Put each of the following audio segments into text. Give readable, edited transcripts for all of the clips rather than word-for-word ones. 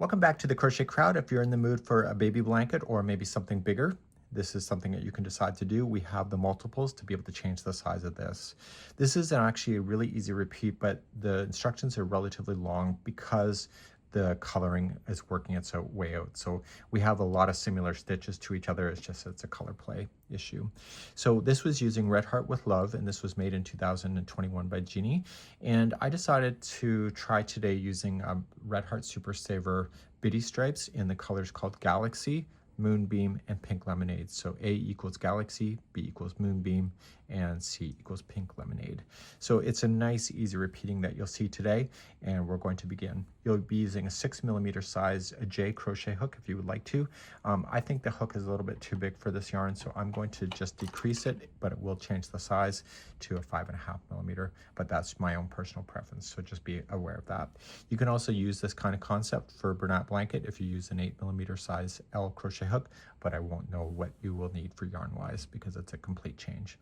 Welcome back to the Crochet Crowd. If you're in the mood for a baby blanket or maybe something bigger, this is something that you can decide to do. We have the multiples to be able to change the size of this. This is actually a really easy repeat, but the instructions are relatively long because the coloring is working its way out. So we have a lot of similar stitches to each other. It's a color play issue. So this was using Red Heart with Love, and this was made in 2021 by Jeanne. And I decided to try today using Red Heart Super Saver Biddy Stripes in the colors called Galaxy, Moonbeam, and Pink Lemonade. So A equals Galaxy, B equals Moonbeam, and C equals Pink Lemonade. So it's a nice, easy repeating that you'll see today, and we're going to begin. You'll be using a 6mm size J crochet hook if you would like to. I think the hook is a little bit too big for this yarn, so I'm going to just decrease it, but it will change the size to a 5.5mm, but that's my own personal preference, so just be aware of that. You can also use this kind of concept for Bernat blanket if you use an 8mm size L crochet hook, but I won't know what you will need for yarn wise because it's a complete change.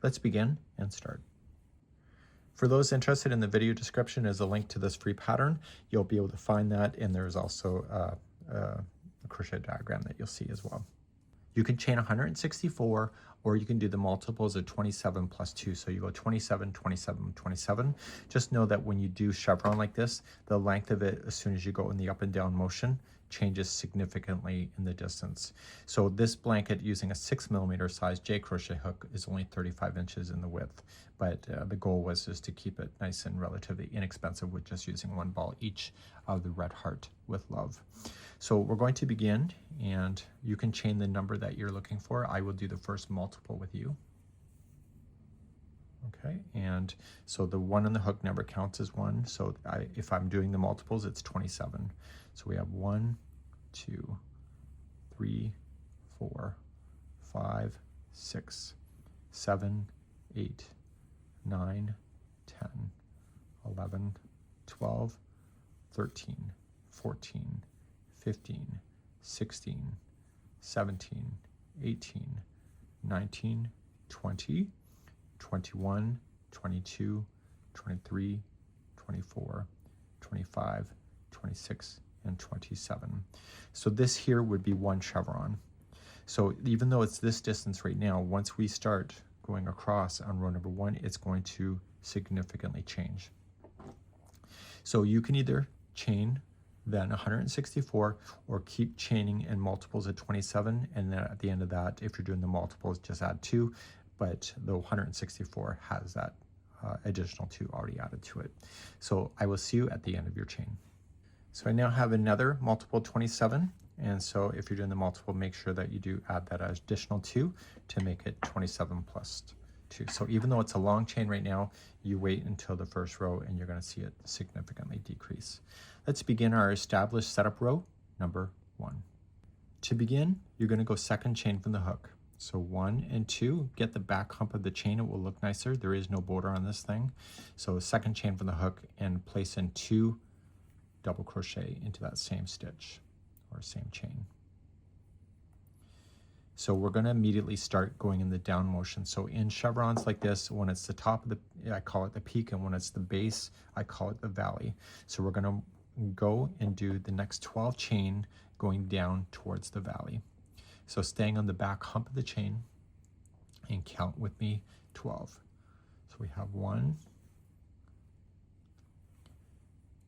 Let's begin and start. For those interested, in the video description is a link to this free pattern. You'll be able to find that, and there's also a crochet diagram that you'll see as well. You can chain 164, or you can do the multiples of 27 plus 2. So you go 27, 27, 27. Just know that when you do chevron like this, the length of it, as soon as you go in the up and down motion, changes significantly in the distance. So this blanket using a 6mm size J crochet hook is only 35 inches in the width, but the goal was just to keep it nice and relatively inexpensive with just using one ball each of the Red Heart with Love. So we're going to begin, and you can chain the number that you're looking for. I will do the first multiple with you. Okay, and so the 1 on the hook never counts as 1. So if I'm doing the multiples, it's 27. So we have 1, 2, 3, 4, 5, 6, 7, 8, 9, 10, 11, 12, 13, 14, 15, 16, 17, 18, 19, 20, 21, 22, 23, 24, 25, 26, and 27. So this here would be one chevron. So even though it's this distance right now, once we start going across on row number 1, it's going to significantly change. So you can either chain then 164 or keep chaining in multiples at 27, and then at the end of that, if you're doing the multiples, just add 2, but the 164 has that additional 2 already added to it. So I will see you at the end of your chain. So I now have another multiple 27, and so if you're doing the multiple, make sure that you do add that additional 2 to make it 27 plus 2. So even though it's a long chain right now, you wait until the first row and you're going to see it significantly decrease. Let's begin our established setup row number 1. To begin, you're going to go second chain from the hook. So 1 and 2, get the back hump of the chain, it will look nicer. There is no border on this thing. So second chain from the hook and place in 2 double crochet into that same stitch or same chain. So we're going to immediately start going in the down motion. So in chevrons like this, when it's the top of the, I call it the peak, and when it's the base, I call it the valley. So we're going to go and do the next 12 chain going down towards the valley. So staying on the back hump of the chain, and count with me 12. So we have 1,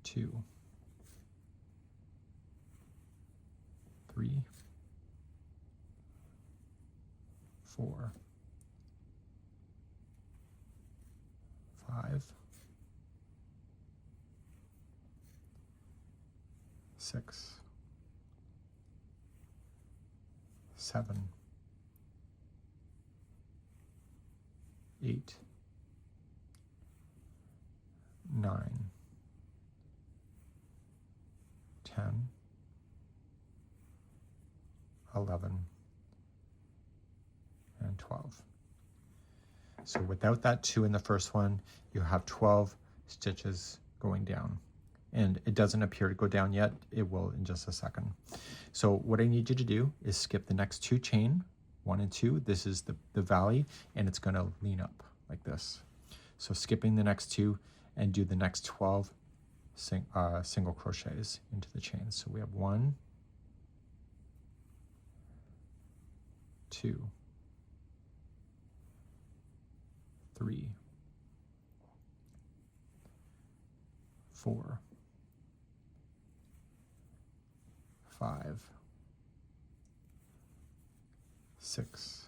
2, 3, 4, 5, 6, 7, 8, 9, 10, 11, and 12. So without that 2 in the first one, you have 12 stitches going down. And it doesn't appear to go down yet. It will in just a second. So what I need you to do is skip the next 2 chain, 1 and 2. This is the valley, and it's going to lean up like this. So skipping the next 2 and do the next 12 single crochets into the chain. So we have 1, 2, 3, 4, 5, 6,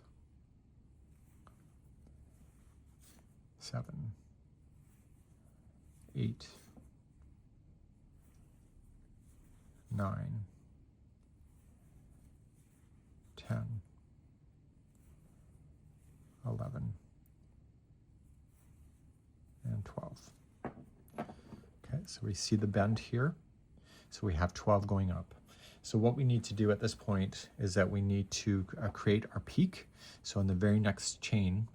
7, 8, 9, 10, 11, and 12. Okay, so we see the bend here. So we have 12 going up. So what we need to do at this point is that we need to create our peak. So in the very next chain,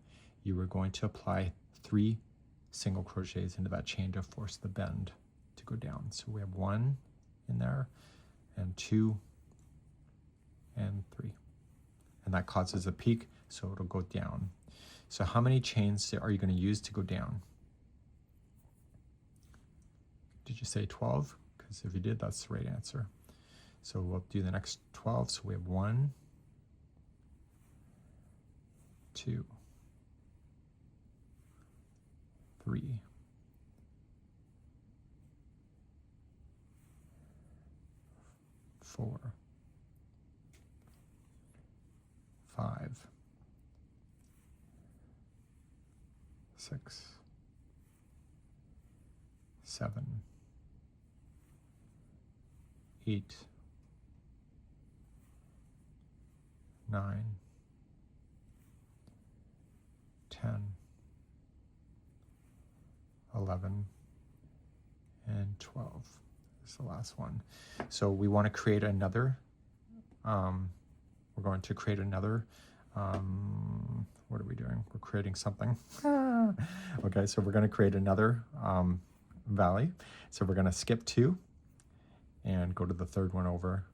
you are going to apply 3 single crochets into that chain to force the bend to go down. So we have 1 in there, and 2, and 3. And that causes a peak, so it'll go down. So how many chains are you going to use to go down? Did you say 12? Because if you did, that's the right answer. So we'll do the next 12. So we have 1, 2, 3, 4, 5, 6, 7, 8, 9, 10, 11, and 12 is the last one. So we want to create another, we're going to create another, what are we doing? We're creating something. Okay, so we're going to create another valley. So we're going to skip 2 and go to the third one over.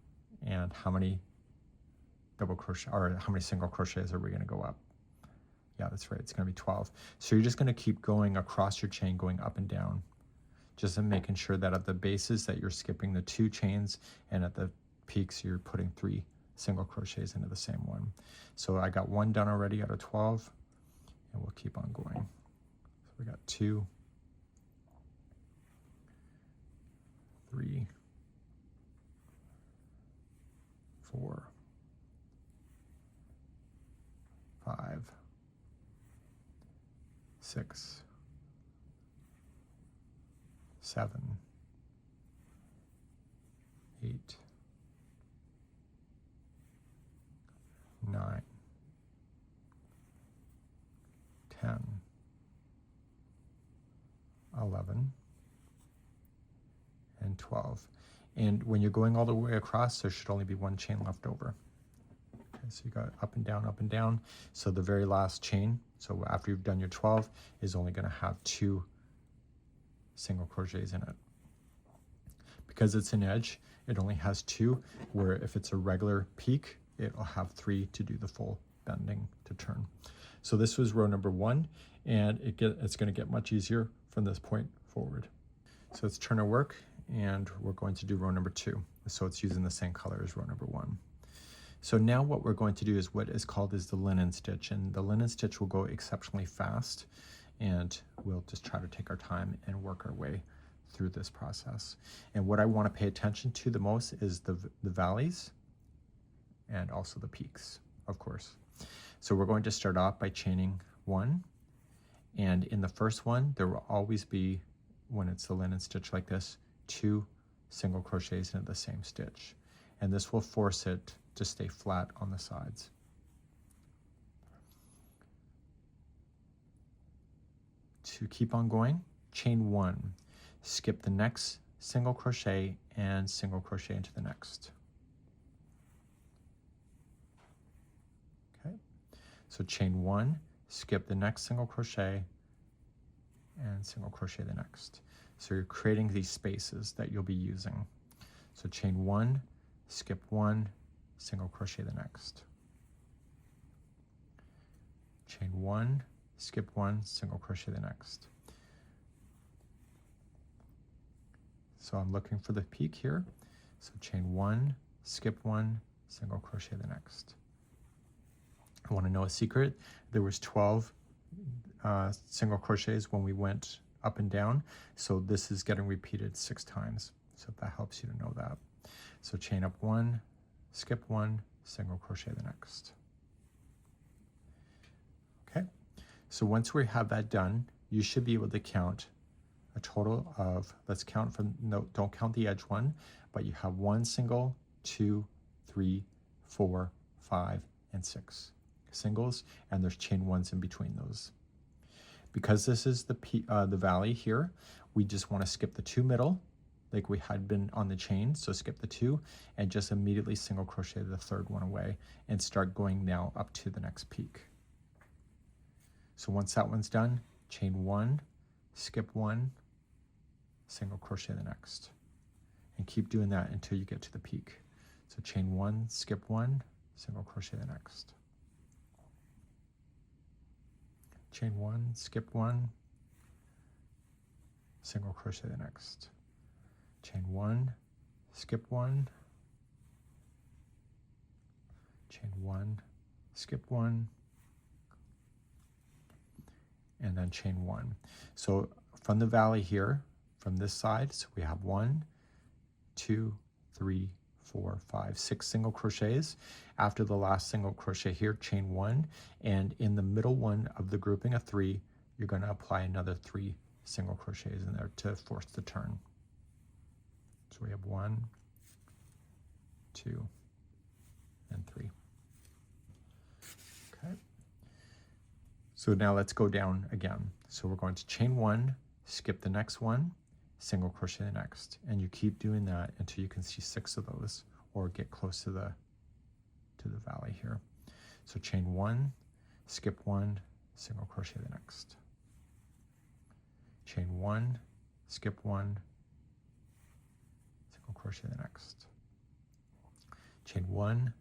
And how many double crochet, or how many single crochets are we going to go up? Yeah, that's right. It's going to be 12. So you're just going to keep going across your chain, going up and down, just making sure that at the bases that you're skipping the 2 chains, and at the peaks you're putting 3 single crochets into the same one. So I got 1 done already out of 12, and we'll keep on going. So we got 2, 3, 4, 5, 6, 7, 8, 9, 10, 11, and 12. And when you're going all the way across, there should only be 1 chain left over. Okay, so you got up and down, up and down. So the very last chain, so after you've done your 12, is only going to have 2 single crochets in it. Because it's an edge, it only has 2, where if it's a regular peak, it'll have 3 to do the full bending to turn. So this was row number 1, and it's going to get much easier from this point forward. So let's turn our work, and we're going to do row number 2. So it's using the same color as row number 1. So now what we're going to do is what is called the linen stitch, and the linen stitch will go exceptionally fast, and we'll just try to take our time and work our way through this process. And what I want to pay attention to the most is the valleys and also the peaks, of course. So we're going to start off by chaining 1, and in the first one there will always be, when it's the linen stitch like this, 2 single crochets into the same stitch, and this will force it to stay flat on the sides. To keep on going, chain 1, skip the next single crochet and single crochet into the next. Okay, so chain 1, skip the next single crochet and single crochet the next. So you're creating these spaces that you'll be using. So chain 1, skip 1, single crochet the next. Chain 1, skip 1, single crochet the next. So I'm looking for the peak here. So chain 1, skip 1, single crochet the next. I want to know a secret. There was 12 single crochets when we went up and down, so this is getting repeated 6 times. So that helps you to know that. So chain up 1, skip 1, single crochet the next. Okay, so once we have that done, you should be able to count a total of, let's count from, no, don't count the edge one, but you have 1 single, 2, 3, 4, 5, and 6 singles, and there's chain 1s in between those. Because this is the valley here, we just want to skip the 2 middle, like we had been on the chain. So skip the 2 and just immediately single crochet the 3rd one away and start going now up to the next peak. So once that one's done, chain 1, skip 1, single crochet the next, and keep doing that until you get to the peak. So chain 1, skip 1, single crochet the next. Chain 1, skip 1, single crochet the next. Chain 1, skip 1, chain 1, skip 1, and then chain 1. So from the valley here, from this side, so we have 1, 2, 3, 4, 5, 6 single crochets. After the last single crochet here, chain 1, and in the middle one of the grouping of 3, you're going to apply another 3 single crochets in there to force the turn. So we have 1, 2, and 3. Okay. So now let's go down again. So we're going to chain 1, skip the next one, single crochet the next, and you keep doing that until you can see 6 of those or get close to the valley here. So chain 1, skip 1, single crochet the next. Chain 1, skip 1, single crochet the next. Chain 1,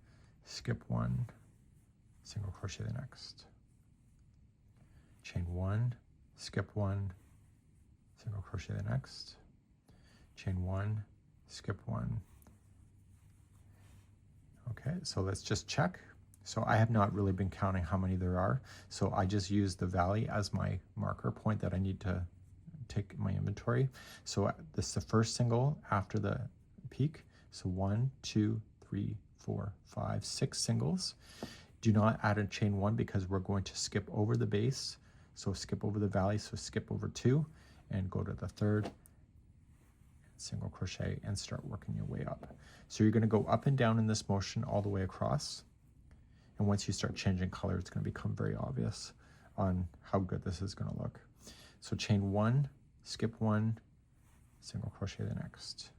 skip 1, single crochet the next. Chain 1, skip 1, single crochet the next. Chain 1, skip 1. Okay, so let's just check. So I have not really been counting how many there are, so I just use the valley as my marker point that I need to take my inventory. So this is the first single after the peak. So 1, 2, 3, 4, 5, 6 singles. Do not add a chain 1 because we're going to skip over the base. So skip over the valley, so skip over 2 and go to the 3rd, single crochet and start working your way up. So you're going to go up and down in this motion all the way across. And once you start changing color, it's going to become very obvious on how good this is going to look. So chain 1, skip 1, single crochet the next.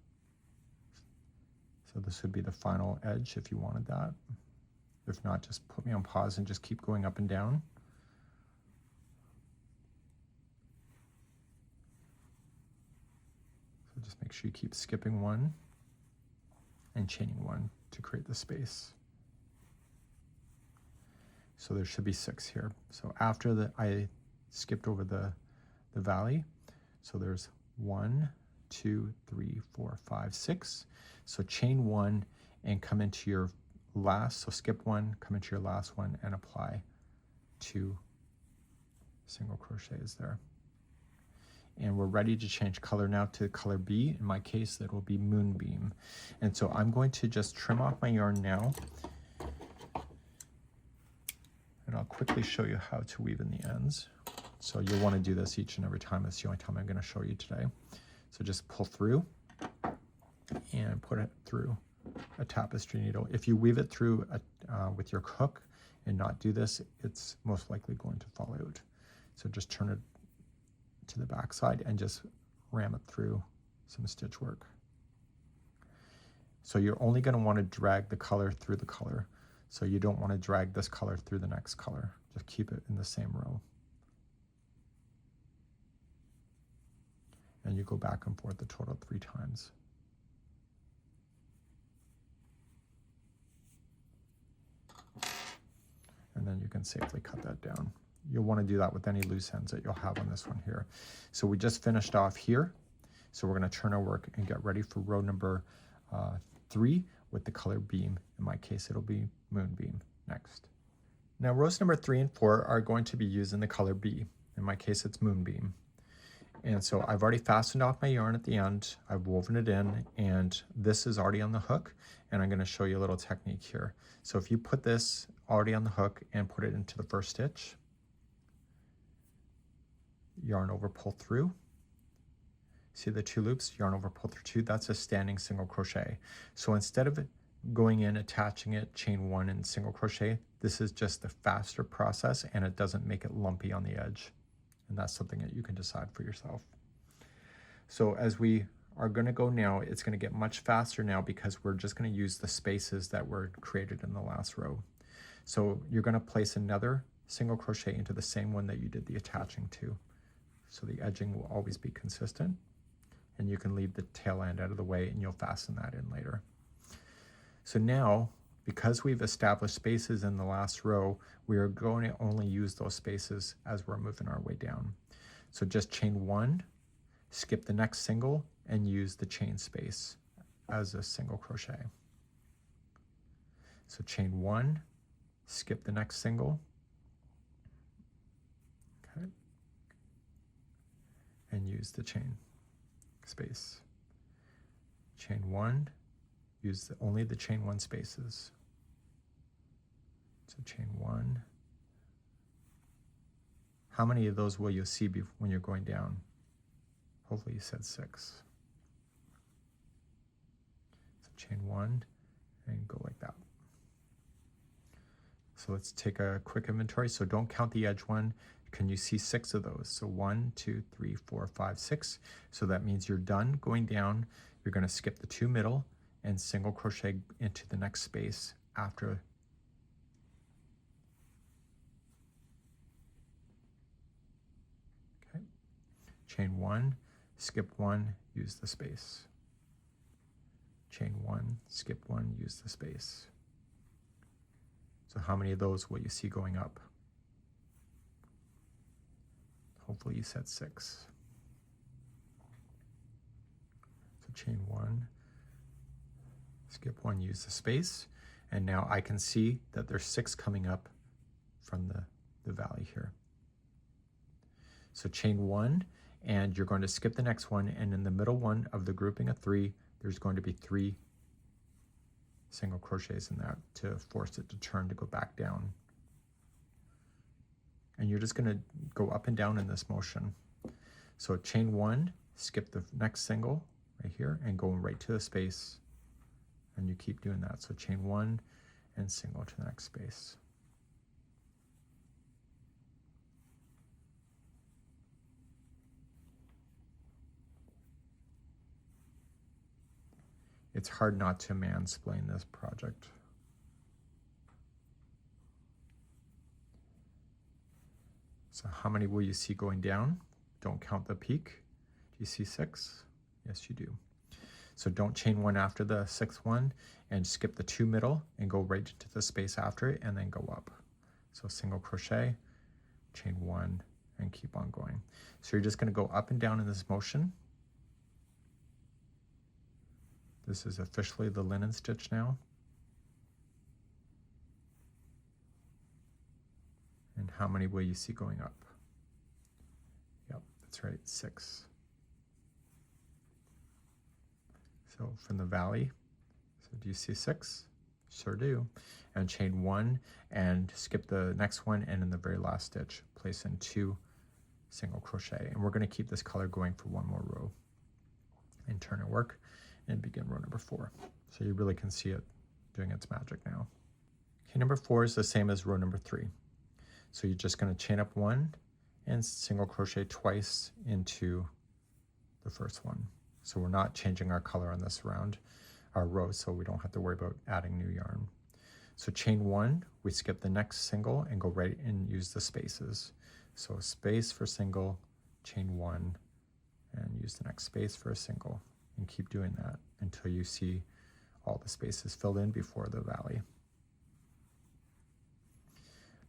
So this would be the final edge if you wanted that. If not, just put me on pause and just keep going up and down. So just make sure you keep skipping 1 and chaining 1 to create the space. So there should be 6 here. So after I skipped over the valley, so there's 1, 2, 3, 4, 5, 6. So chain 1 and come into your last, so skip 1, come into your last one and apply 2 single crochets there. And we're ready to change color now to color B. In my case, that will be Moonbeam. And so I'm going to just trim off my yarn now. And I'll quickly show you how to weave in the ends. So you'll want to do this each and every time. That's the only time I'm going to show you today. So just pull through and put it through a tapestry needle. If you weave it through with your hook and not do this, it's most likely going to fall out. So just turn it to the back side and just ram it through some stitch work. So you're only going to want to drag the color through the color. So you don't want to drag this color through the next color. Just keep it in the same row. And you go back and forth a total of 3 times. And then you can safely cut that down. You'll want to do that with any loose ends that you'll have on this one here. So we just finished off here. So we're going to turn our work and get ready for row number 3 with the color beam. In my case, it'll be moonbeam next. Now rows number 3 and 4 are going to be using the color B. In my case, it's moonbeam. And so I've already fastened off my yarn at the end. I've woven it in, and this is already on the hook. And I'm going to show you a little technique here. So if you put this already on the hook and put it into the first stitch, yarn over, pull through. See the 2 loops, yarn over, pull through 2. That's a standing single crochet. So instead of going in, attaching it, chain 1 and single crochet, this is just a faster process, and it doesn't make it lumpy on the edge. And that's something that you can decide for yourself. So as we are going to go now, it's going to get much faster now because we're just going to use the spaces that were created in the last row. So you're going to place another single crochet into the same one that you did the attaching to. So the edging will always be consistent, and you can leave the tail end out of the way and you'll fasten that in later. So now, because we've established spaces in the last row, we are going to only use those spaces as we're moving our way down. So just chain 1, skip the next single, and use the chain space as a single crochet. So chain 1, skip the next single, okay, and use the chain space. Chain 1, use only the chain 1 spaces. So chain 1. How many of those will you see when you're going down? Hopefully you said 6. So chain 1 and go like that. So let's take a quick inventory. So don't count the edge one. Can you see 6 of those? So 1, 2, 3, 4, 5, 6. So that means you're done going down. You're going to skip the 2 middle and single crochet into the next space after. Okay. Chain 1, skip 1, use the space. Chain 1, skip 1, use the space. So how many of those will you see going up? Hopefully you said 6. So chain 1, skip 1, use the space. And now I can see that there's 6 coming up from the valley here. So chain 1, and you're going to skip the next one, and in the middle one of the grouping of 3, there's going to be 3 single crochets in that to force it to turn to go back down. And you're just going to go up and down in this motion. So chain 1, skip the next single right here and go right to the space, and you keep doing that. So chain 1 and single to the next space. It's hard not to mansplain this project. So how many will you see going down? Don't count the peak. Do you see 6? Yes, you do. So don't chain 1 after the 6th one, and skip the 2 middle and go right into the space after it and then go up. So single crochet, chain 1, and keep on going. So you're just going to go up and down in this motion. This is officially the linen stitch now. And how many will you see going up? Yep, that's right, 6. So from the valley, so do you see 6? Sure do. And chain 1 and skip the next one, and in the very last stitch, place in 2 single crochet. And we're going to keep this color going for 1 more row. And turn our work and begin row number 4. So you really can see it doing its magic now. Okay, number 4 is the same as row number 3. So you're just going to chain up 1 and single crochet twice into the first one. So we're not changing our color on this round, our row, so we don't have to worry about adding new yarn. So chain 1, we skip the next single and go right and use the spaces. So space for single, chain 1, and use the next space for a single, and keep doing that until you see all the spaces filled in before the valley.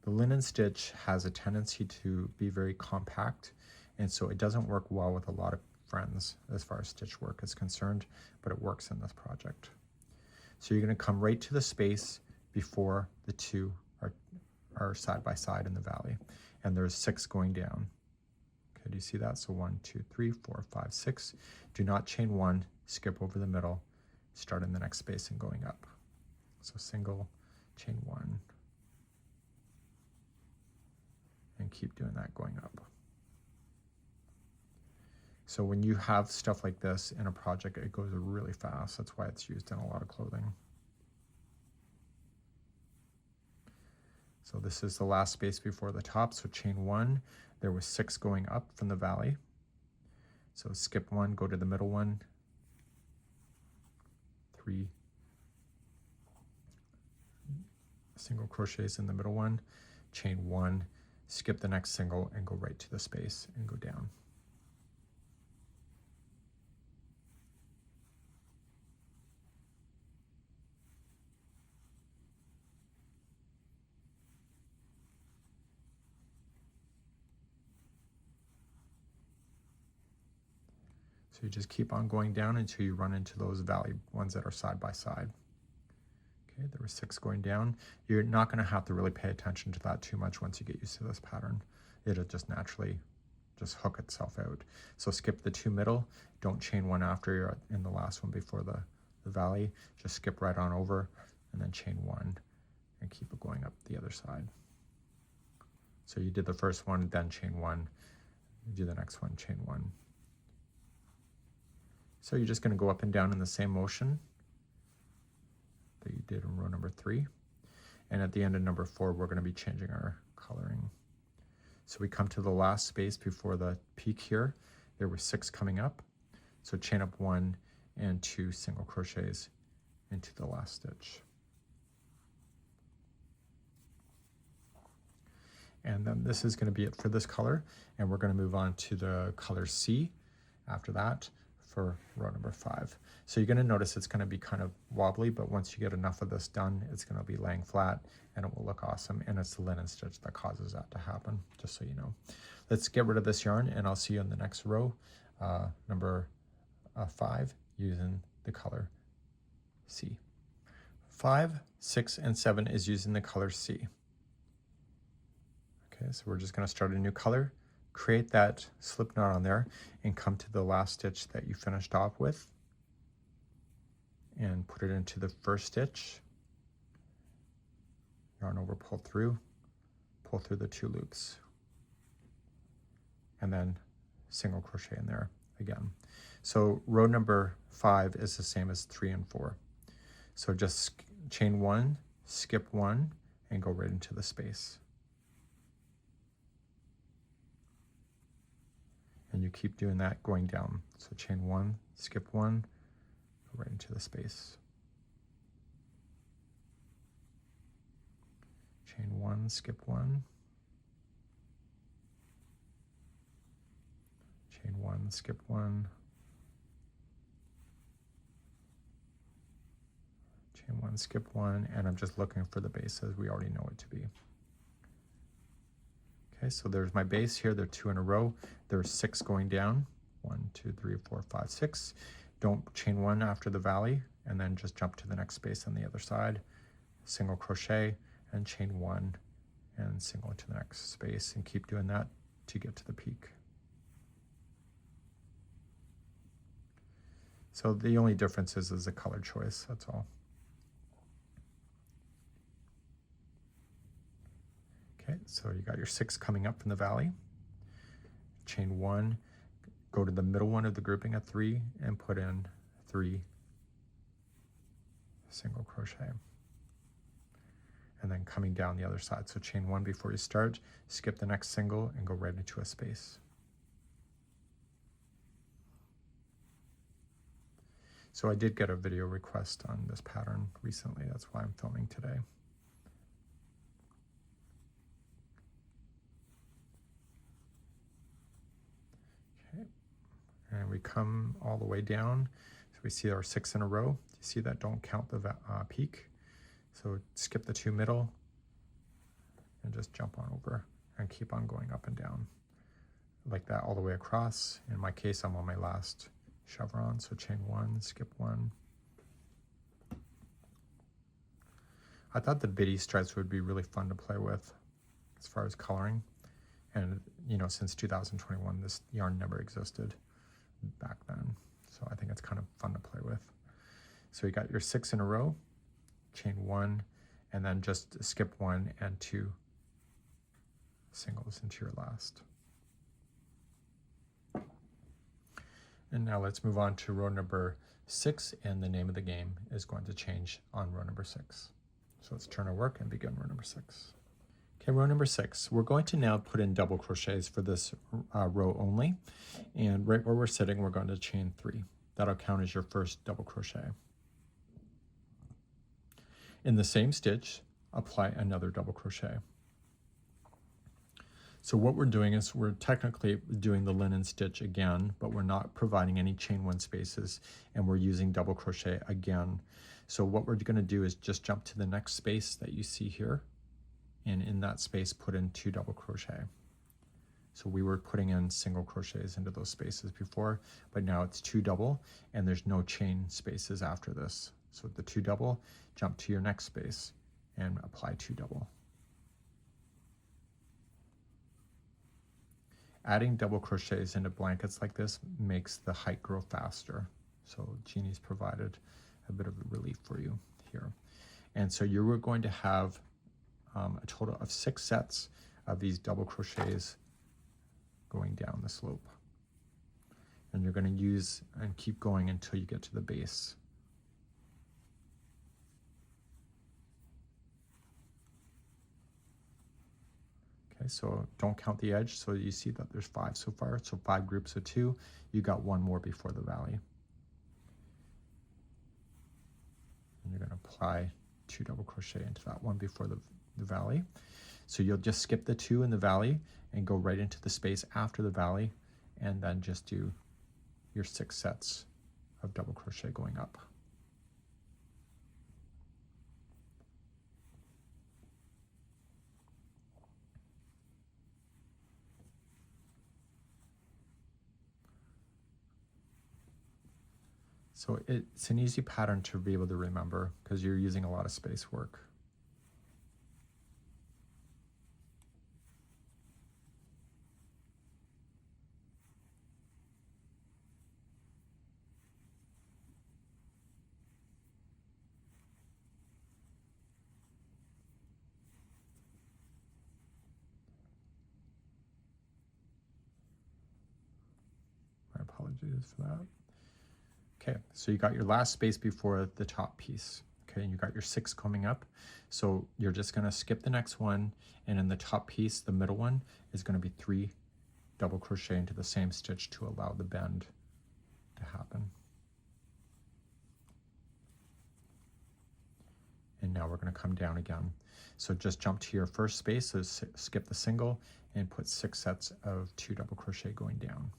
The linen stitch has a tendency to be very compact, and so it doesn't work well with a lot of friends as far as stitch work is concerned, but it works in this project. So you're going to come right to the space before the two are side by side in the valley, and there's 6 going down. Okay, do you see that? So 1, 2, 3, 4, 5, 6. Do not chain 1, skip over the middle, start in the next space and going up. So single, chain 1, and keep doing that going up. So when you have stuff like this in a project, it goes really fast. That's why it's used in a lot of clothing. So this is the last space before the top. So chain 1, there was 6 going up from the valley. So skip 1, go to the middle one, 3 single crochets in the middle one, chain 1, skip the next single and go right to the space and go down. So you just keep on going down until you run into those valley ones that are side by side. Okay, there were 6 going down. You're not going to have to really pay attention to that too much once you get used to this pattern. It'll just naturally just hook itself out. So skip the 2 middle. Don't chain 1 after you're in the last one before the valley. Just skip right on over and then chain 1 and keep it going up the other side. So you did the first one, then chain 1. You do the next one, chain 1. So you're just going to go up and down in the same motion that you did in row number 3. And at the end of number 4, we're going to be changing our coloring. So we come to the last space before the peak here. There were 6 coming up. So chain up 1 and 2 single crochets into the last stitch. And then this is going to be it for this color. And we're going to move on to the color C after that for row number 5. So you're going to notice it's going to be kind of wobbly, but once you get enough of this done, it's going to be laying flat and it will look awesome. And it's the linen stitch that causes that to happen, just so you know. Let's get rid of this yarn and I'll see you in the next row, number 5, using the color C. 5, 6, and 7 is using the color C. Okay, so we're just going to start a new color. Create that slip knot on there and come to the last stitch that you finished off with and put it into the first stitch, yarn over, pull through the 2 loops, and then single crochet in there again. So row number 5 is the same as 3 and 4. So just chain 1, skip 1, and go right into the space. And you keep doing that going down. So chain 1, skip 1, go right into the space. Chain 1, skip 1. Chain 1, skip 1. Chain 1, skip 1, and I'm just looking for the base as we already know it to be. Okay, so there's my base here. There are 2 in a row. There's 6 going down. 1, 2, 3, 4, 5, 6. Don't chain 1 after the valley, and then just jump to the next space on the other side. Single crochet and chain 1 and single into the next space, and keep doing that to get to the peak. So the only difference is the color choice, that's all. Okay, so you got your 6 coming up from the valley. Chain 1, go to the middle one of the grouping at 3 and put in 3 single crochet. And then coming down the other side. So chain 1 before you start, skip the next single and go right into a space. So I did get a video request on this pattern recently. That's why I'm filming today. And we come all the way down. So we see our 6 in a row. You see that? Don't count the peak. So skip the 2 middle and just jump on over and keep on going up and down. like that all the way across. In my case, I'm on my last chevron, so chain 1, skip 1. I thought the bitty stripes would be really fun to play with as far as coloring. And, you know, since 2021, this yarn never existed back then. So I think it's kind of fun to play with. So you got your 6 in a row, chain 1, and then just skip 1 and 2 singles into your last. And now let's move on to row number 6, and the name of the game is going to change on row number 6. So let's turn our work and begin row number 6. Okay, row number 6, we're going to now put in double crochets for this row only. And right where we're sitting, we're going to chain 3. That'll count as your first double crochet. In the same stitch, apply another double crochet. So what we're doing is we're technically doing the linen stitch again, but we're not providing any chain 1 spaces, and we're using double crochet again. So what we're going to do is just jump to the next space that you see here, and in that space put in 2 double crochet. So we were putting in single crochets into those spaces before, but now it's 2 double, and there's no chain spaces after this. So the 2 double, jump to your next space and apply 2 double. Adding double crochets into blankets like this makes the height grow faster. So Jeanne's provided a bit of relief for you here. And so you were going to have a total of 6 sets of these double crochets going down the slope. And you're going to use and keep going until you get to the base. Okay, so don't count the edge. So you see that there's 5 so far. So 5 groups of 2. You got 1 more before the valley. And you're going to apply 2 double crochet into that one before the valley. So you'll just skip the 2 in the valley and go right into the space after the valley, and then just do your 6 sets of double crochet going up. So it's an easy pattern to be able to remember because you're using a lot of space work. My apologies for that. Okay, so you got your last space before the top piece. Okay, and you got your 6 coming up. So you're just going to skip the next one, and in the top piece, the middle one, is going to be 3 double crochet into the same stitch to allow the bend to happen. And now we're going to come down again. So just jump to your first space, so skip the single, and put 6 sets of 2 double crochet going down.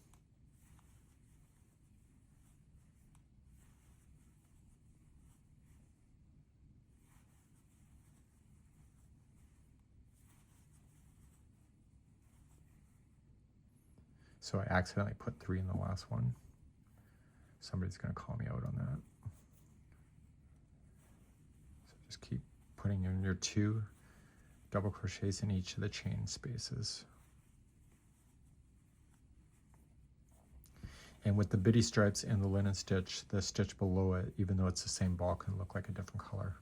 So I accidentally put 3 in the last one. Somebody's going to call me out on that. So just keep putting in your 2 double crochets in each of the chain spaces. And with the bitty stripes and the linen stitch, the stitch below it, even though it's the same ball, can look like a different color,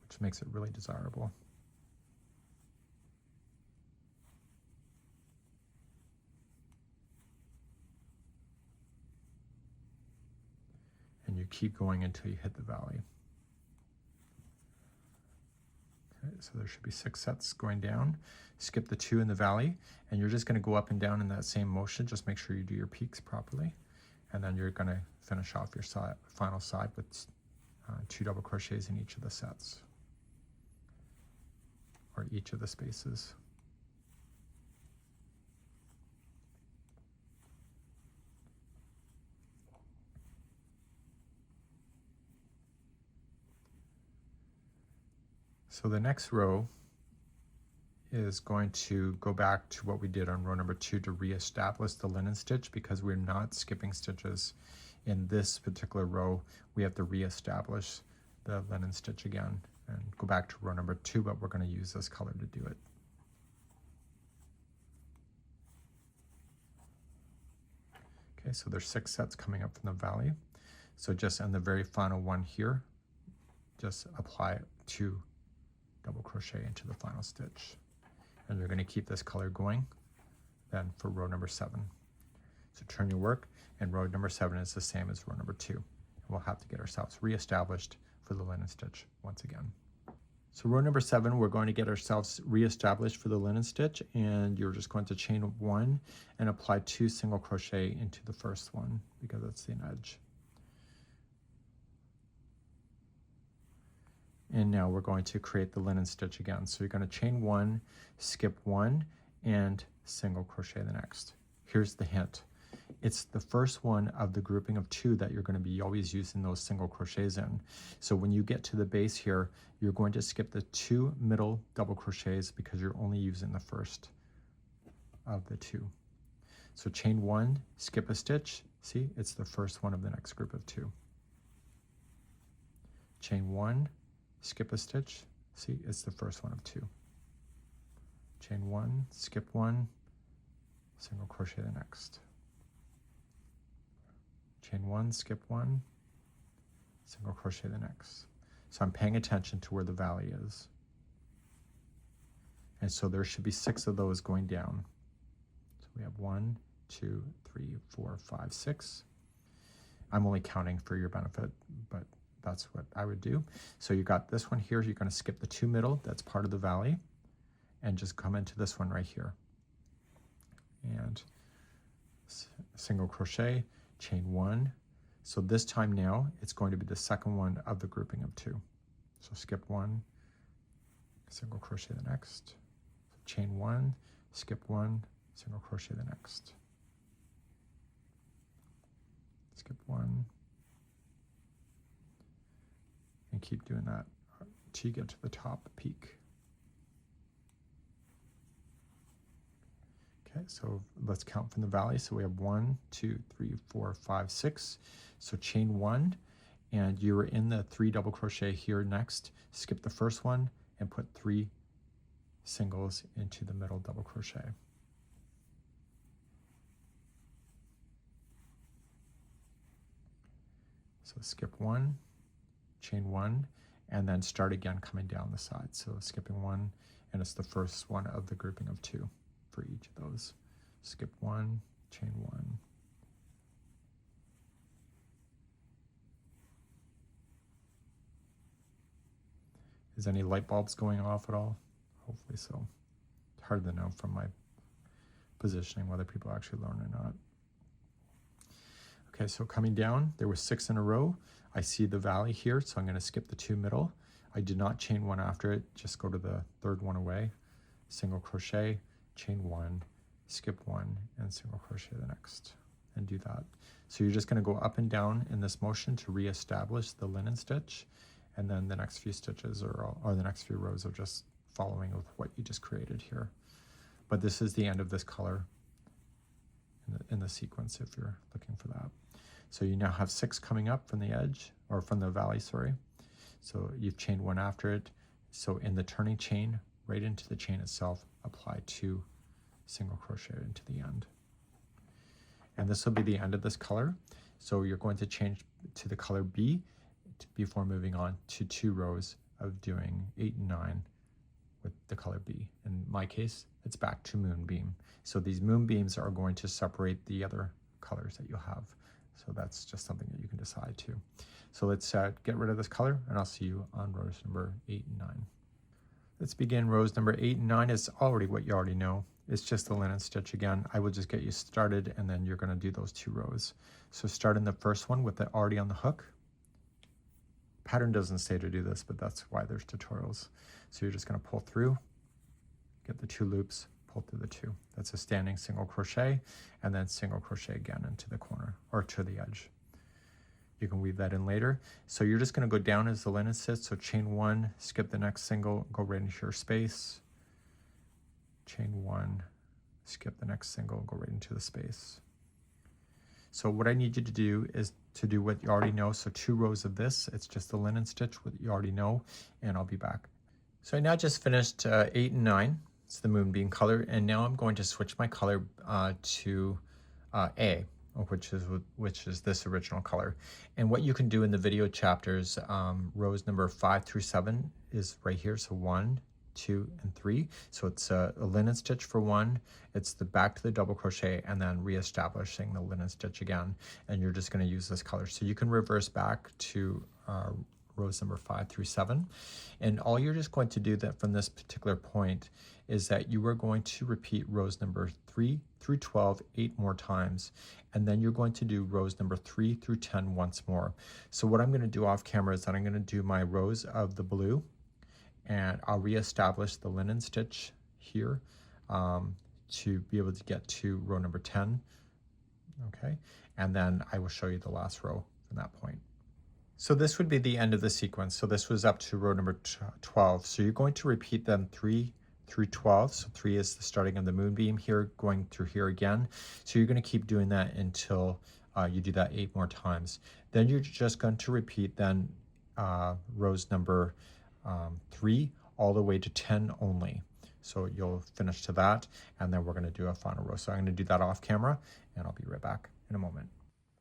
which makes it really desirable. And you keep going until you hit the valley. Okay, so there should be 6 sets going down. Skip the 2 in the valley, and you're just going to go up and down in that same motion. Just make sure you do your peaks properly. And then you're going to finish off your final side with 2 double crochets in each of the sets, or each of the spaces. So the next row is going to go back to what we did on row number 2 to reestablish the linen stitch, because we're not skipping stitches in this particular row. We have to reestablish the linen stitch again and go back to row number 2, but we're going to use this color to do it. Okay, so there's 6 sets coming up from the valley. So just on the very final one here, just apply 2 double crochet into the final stitch. And you're going to keep this color going then for row number 7. So turn your work, and row number 7 is the same as row number 2. And we'll have to get ourselves reestablished for the linen stitch once again. So row number 7, we're going to get ourselves reestablished for the linen stitch, and you're just going to chain 1 and apply 2 single crochet into the first one because it's the edge. And now we're going to create the linen stitch again. So you're going to chain 1, skip 1, and single crochet the next. Here's the hint. It's the first one of the grouping of 2 that you're going to be always using those single crochets in. So when you get to the base here, you're going to skip the 2 middle double crochets because you're only using the first of the 2. So chain 1, skip a stitch. See, it's the first one of the next group of 2. Chain 1, skip a stitch. See, it's the first one of 2. Chain 1, skip 1, single crochet the next. Chain 1, skip 1, single crochet the next. So I'm paying attention to where the valley is. And so there should be 6 of those going down. So we have 1, 2, 3, 4, 5, 6. I'm only counting for your benefit, but that's what I would do. So you got this one here. You're going to skip the 2 middle. That's part of the valley. And just come into this one right here. And single crochet, chain 1. So this time now, it's going to be the second one of the grouping of 2. So skip 1, single crochet the next. So chain 1, skip 1, single crochet the next. Skip 1. And keep doing that until you get to the top peak. Okay, so let's count from the valley. So we have 1, 2, 3, 4, 5, 6. So chain 1, and you're in the 3 double crochet here next. Skip the first one and put 3 singles into the middle double crochet. So skip 1, chain 1, and then start again coming down the side. So skipping 1, and it's the first one of the grouping of 2 for each of those. Skip 1, chain 1. Is any light bulbs going off at all? Hopefully so. It's hard to know from my positioning whether people actually learn or not. Okay, so coming down, there were 6 in a row. I see the valley here, so I'm going to skip the 2 middle. I did not chain 1 after it, just go to the 3rd one away, single crochet, chain 1, skip 1, and single crochet the next, and do that. So you're just going to go up and down in this motion to reestablish the linen stitch, and then the next few stitches or the next few rows are just following with what you just created here. But this is the end of this color in the sequence if you're looking for that. So you now have 6 coming up from the edge, or from the valley, sorry. So you've chained 1 after it. So in the turning chain, right into the chain itself, apply 2 single crochet into the end. And this will be the end of this color. So you're going to change to the color B before moving on to 2 rows of doing 8 and 9 with the color B. In my case, it's back to moonbeam. So these moonbeams are going to separate the other colors that you'll have. So that's just something that you can decide too. So let's get rid of this color, and I'll see you on rows number 8 and 9. Let's begin rows number 8 and 9. Is already what you already know. It's just the linen stitch again. I will just get you started, and then you're going to do those 2 rows. So start in the first one with it already on the hook. Pattern doesn't say to do this, but that's why there's tutorials. So you're just going to pull through, get the 2 loops, pull through the 2. That's a standing single crochet, and then single crochet again into the corner or to the edge. You can weave that in later. So you're just going to go down as the linen sits. So chain 1, skip the next single, go right into your space, chain 1, skip the next single, go right into the space. So what I need you to do is to do what you already know. So 2 rows of this, it's just the linen stitch, what you already know, and I'll be back. So I now just finished 8 and 9. It's the moonbeam color, and now I'm going to switch my color to A, which is this original color. And what you can do in the video chapters, rows number 5 through 7 is right here. So 1, 2, and 3. So it's a linen stitch for 1. It's the back to the double crochet and then reestablishing the linen stitch again. And you're just going to use this color. So you can reverse back to rows number 5 through 7. And all you're just going to do that from this particular point is that you are going to repeat rows number 3 through 12 8 more times. And then you're going to do rows number 3 through 10 once more. So what I'm going to do off camera is that I'm going to do my rows of the blue, and I'll reestablish the linen stitch here to be able to get to row number 10. Okay, and then I will show you the last row from that point. So this would be the end of the sequence. So this was up to row number 12. So you're going to repeat them 3 through 12. So 3 is the starting of the moonbeam here, going through here again. So you're going to keep doing that until you do that 8 more times. Then you're just going to repeat then rows number 3 all the way to 10 only. So you'll finish to that, and then we're going to do a final row. So I'm going to do that off camera, and I'll be right back in a moment.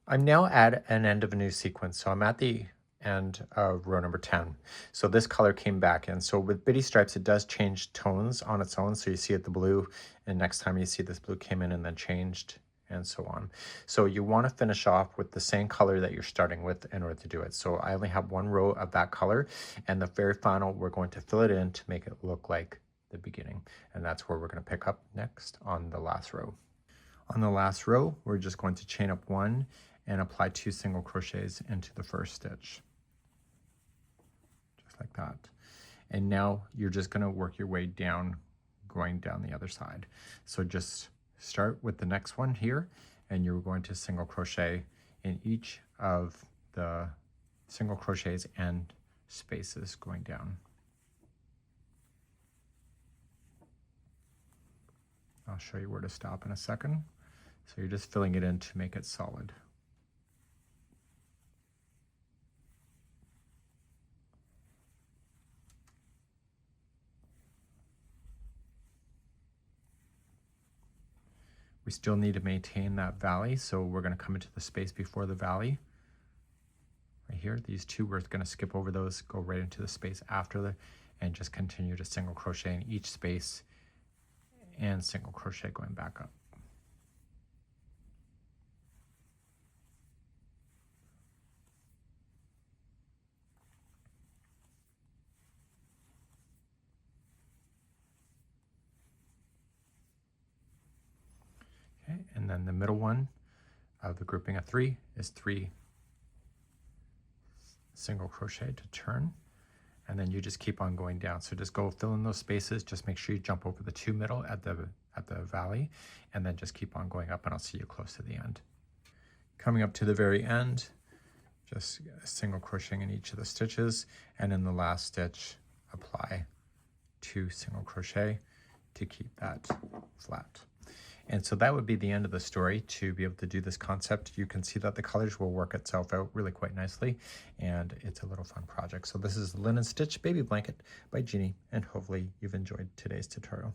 I'm now at an end of a new sequence. So I'm at the end of row number 10. So this color came back in. So with bitty stripes, it does change tones on its own. So you see it the blue, and next time you see this blue came in and then changed, and so on. So you want to finish off with the same color that you're starting with in order to do it. So I only have 1 row of that color, and the very final, we're going to fill it in to make it look like the beginning. And that's where we're going to pick up next on the last row. On the last row, we're just going to chain up 1 and apply 2 single crochets into the first stitch. Just like that. And now you're just going to work your way down, going down the other side. So just start with the next one here, and you're going to single crochet in each of the single crochets and spaces going down. I'll show you where to stop in a second. So you're just filling it in to make it solid. We still need to maintain that valley, so we're going to come into the space before the valley. Right here, these 2, we're going to skip over those, go right into the space after and just continue to single crochet in each space and single crochet going back up. Okay, and then the middle one of the grouping of 3 is 3 single crochet to turn, and then you just keep on going down. So just go fill in those spaces, just make sure you jump over the 2 middle at the valley, and then just keep on going up, and I'll see you close to the end. Coming up to the very end, just single crocheting in each of the stitches, and in the last stitch apply 2 single crochet to keep that flat. And so that would be the end of the story. To be able to do this concept, you can see that the colors will work itself out really quite nicely, and it's a little fun project. So this is the Linen Stitch Baby Blanket by Jeanne, and hopefully you've enjoyed today's tutorial.